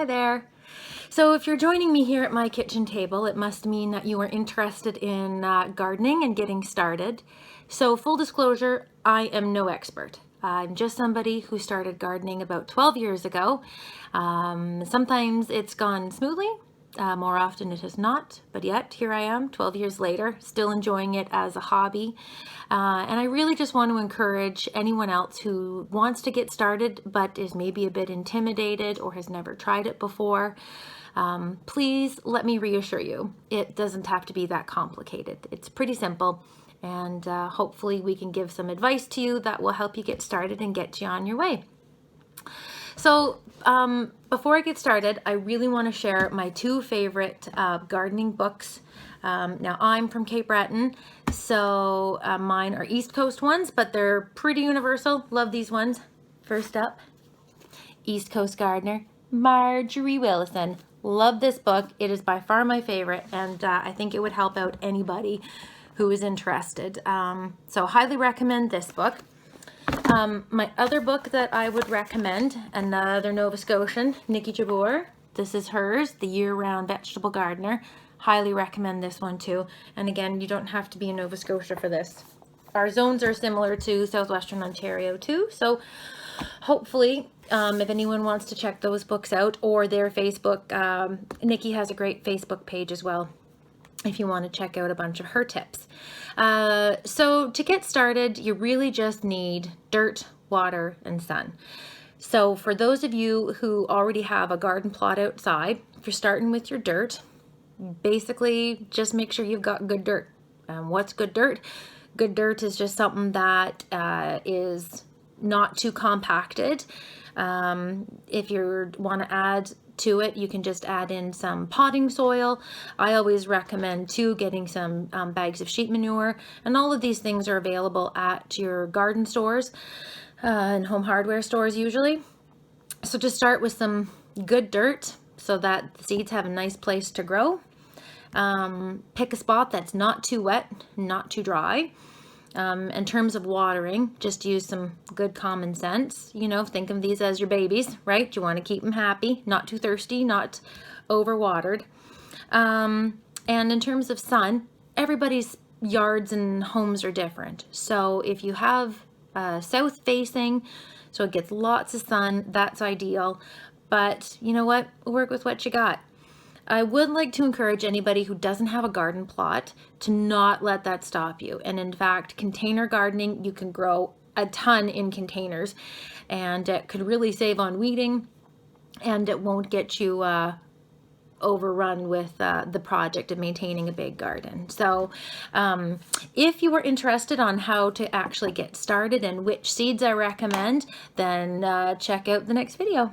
Hi there. So if you're joining me here at my kitchen table, it must mean that you are interested in gardening and getting started. So full disclosure, I am no expert. I'm just somebody who started gardening about 12 years ago. Sometimes it's gone smoothly, more often it has not, but yet here I am 12 years later, still enjoying it as a hobby. And I really just want to encourage anyone else who wants to get started but is maybe a bit intimidated or has never tried it before. Please let me reassure you, it doesn't have to be that complicated. It's pretty simple, and hopefully we can give some advice to you that will help you get started and get you on your way. So before I get started, I really want to share my two favorite gardening books. Now I'm from Cape Breton, so mine are East Coast ones, but they're pretty universal. Love these ones. First up, East Coast Gardener, Marjorie Willison. Love this book. It is by far my favorite, and I think it would help out anybody who is interested. So highly recommend this book. My other book that I would recommend, another Nova Scotian, Nikki Jabbour. This is hers, The Year-Round Vegetable Gardener. Highly recommend this one too. And again, you don't have to be in Nova Scotia for this. Our zones are similar to Southwestern Ontario too, so hopefully if anyone wants to check those books out or their Facebook, Nikki has a great Facebook page as well if you want to check out a bunch of her tips. So to get started, you really just need dirt, water, and sun. So for those of you who already have a garden plot outside, if you're starting with your dirt, basically just make sure you've got good dirt. What's good dirt? Good dirt is just something that is not too compacted. If you want to add to it, you can just add in some potting soil. I always recommend too getting some bags of sheep manure, and all of these things are available at your garden stores and home hardware stores usually. So just start with some good dirt so that the seeds have a nice place to grow. Pick a spot that's not too wet, not too dry. In terms of watering, just use some good common sense. You know, think of these as your babies, right? You want to keep them happy, not too thirsty, not overwatered. And in terms of sun, everybody's yards and homes are different. So if you have south facing, so it gets lots of sun, that's ideal. But you know what? Work with what you got. I would like to encourage anybody who doesn't have a garden plot to not let that stop you. And in fact, container gardening, you can grow a ton in containers, and it could really save on weeding, and it won't get you overrun with the project of maintaining a big garden. So if you are interested on how to actually get started and which seeds I recommend, then check out the next video.